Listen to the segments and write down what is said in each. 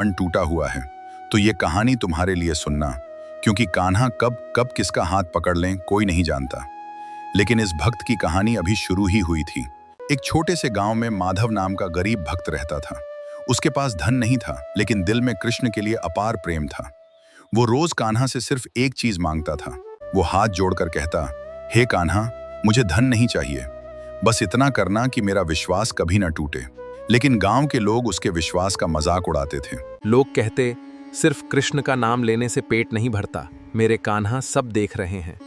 मन टूटा हुआ है तो ये कहानी तुम्हारे लिए सुनना, क्योंकि कान्हा कब कब किसका हाथ पकड़ लें कोई नहीं जानता। लेकिन इस भक्त की कहानी अभी शुरू ही हुई थी। एक छोटे से गांव में माधव नाम का गरीब भक्त रहता था। उसके पास धन नहीं था, लेकिन दिल में कृष्ण के लिए अपार प्रेम था। वो रोज कान्हा से सिर्फ एक चीज मांगता था। वो हाथ जोड़कर कहता, हे कान्हा, मुझे धन नहीं चाहिए, बस इतना करना कि मेरा विश्वास कभी न टूटे। लेकिन गांव के लोग उसके विश्वास का मजाक उड़ाते थे। लोग कहते, सिर्फ कृष्ण का नाम लेने से पेट नहीं भरता, मेरे कान्हा सब देख रहे हैं।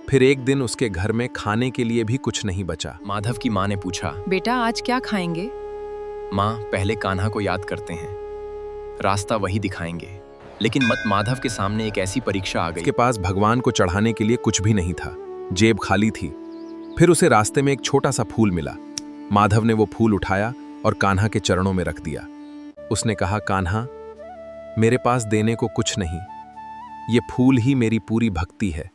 फिर एक दिन उसके घर में खाने के लिए भी कुछ नहीं बचा। माधव की माँ ने पूछा, बेटा आज क्या खाएंगे? माँ, पहले कान्हा को याद करते हैं, रास्ता वही दिखाएंगे। लेकिन माधव के सामने एक ऐसी परीक्षा आ गई। उसके पास भगवान को चढ़ाने के लिए कुछ भी नहीं था, जेब खाली थी। फिर उसे रास्ते में एक छोटा सा फूल मिला। माधव ने वो फूल उठाया और कान्हा के चरणों में रख दिया। उसने कहा, कान्हा, मेरे पास देने को कुछ नहीं, ये फूल ही मेरी पूरी भक्ति है।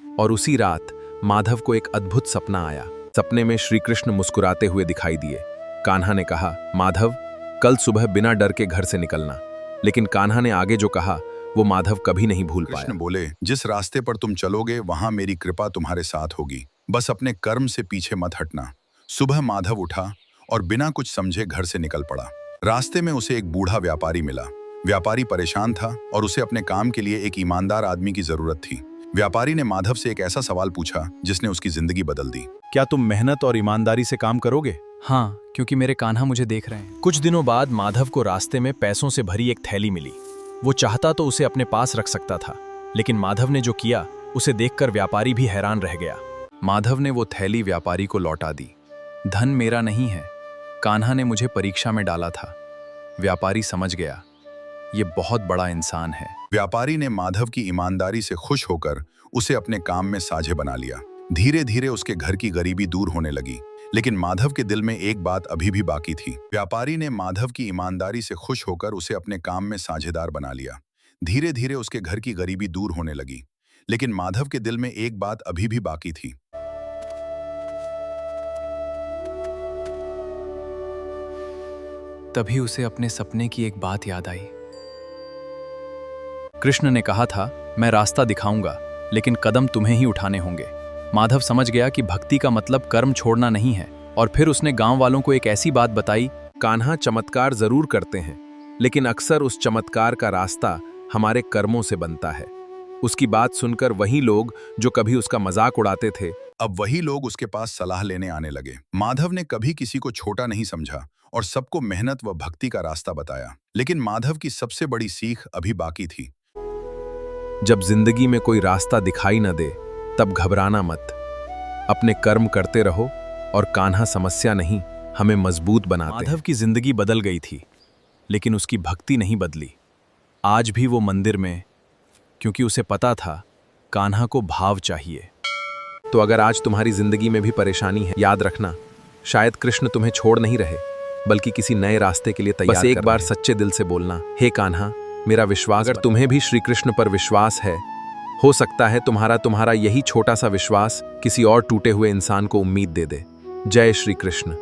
और उसी रात माधव को एक अद्भुत सपना आया। सपने में श्री कृष्ण मुस्कुराते हुए दिखाई दिए। कान्हा ने कहा, माधव, कल सुबह बिना डर के घर से निकलना। लेकिन कान्हा ने आगे जो कहा वो माधव कभी नहीं भूल पाया। कृष्ण बोले, जिस रास्ते पर तुम चलोगे वहां मेरी कृपा तुम्हारे साथ होगी, बस अपने कर्म से पीछे मत हटना। सुबह माधव उठा और बिना कुछ समझे घर से निकल पड़ा। रास्ते में उसे एक बूढ़ा व्यापारी मिला। व्यापारी परेशान था और उसे अपने काम के लिए एक ईमानदार आदमी की जरूरत थी। व्यापारी ने माधव से एक ऐसा सवाल पूछा जिसने उसकी जिंदगी बदल दी। क्या तुम मेहनत और ईमानदारी से काम करोगे? हाँ, क्योंकि मेरे कान्हा मुझे देख रहे हैं। कुछ दिनों बाद माधव को रास्ते में पैसों से भरी एक थैली मिली। वो चाहता तो उसे अपने पास रख सकता था, लेकिन माधव ने जो किया उसे देखकर व्यापारी भी हैरान रह गया। माधव ने वो थैली व्यापारी को लौटा दी। धन मेरा नहीं है, कान्हा ने मुझे परीक्षा में डाला था। व्यापारी समझ गया, ये बहुत बड़ा इंसान है। व्यापारी ने माधव की ईमानदारी से खुश होकर उसे अपने काम में साझे बना लिया। धीरे धीरे उसके घर की गरीबी दूर होने लगी, लेकिन माधव के दिल में एक बात अभी भी बाकी थी। व्यापारी ने माधव की ईमानदारी से खुश होकर उसे अपने काम में साझेदार बना लिया। धीरे धीरे उसके घर की गरीबी दूर होने लगी, लेकिन माधव के दिल में एक बात अभी भी बाकी थी। तभी उसे अपने सपने की एक बात याद आई। कृष्ण ने कहा था, मैं रास्ता दिखाऊंगा, लेकिन कदम तुम्हें ही उठाने होंगे। माधव समझ गया कि भक्ति का मतलब कर्म छोड़ना नहीं है, और फिर उसने गांव वालों को एक ऐसी बात बताई, कान्हा चमत्कार जरूर करते हैं, लेकिन अक्सर उस चमत्कार का रास्ता हमारे कर्मों से बनता है। उसकी बात सुनकर वही लोग जो कभी उसका मजाक उड़ाते थे, अब वही लोग उसके पास सलाह लेने आने लगे। माधव ने कभी किसी को छोटा नहीं समझा और सबको मेहनत व भक्ति का रास्ता बताया। लेकिन माधव की सबसे बड़ी सीख अभी बाकी थी। जब जिंदगी में कोई रास्ता दिखाई न दे तब घबराना मत, अपने कर्म करते रहो और कान्हा समस्या नहीं, हमें मजबूत बनाते हैं। माधव की जिंदगी बदल गई थी, लेकिन उसकी भक्ति नहीं बदली। आज भी वो मंदिर में, क्योंकि उसे पता था कान्हा को भाव चाहिए। तो अगर आज तुम्हारी जिंदगी में भी परेशानी है, याद रखना, शायद कृष्ण तुम्हें छोड़ नहीं रहे, बल्कि किसी नए रास्ते के लिए तैयार। बस एक बार सच्चे दिल से बोलना, हे कान्हा, मेरा विश्वास। अगर तुम्हें भी श्री कृष्ण पर विश्वास है, हो सकता है तुम्हारा यही छोटा सा विश्वास किसी और टूटे हुए इंसान को उम्मीद दे दे। जय श्री कृष्ण।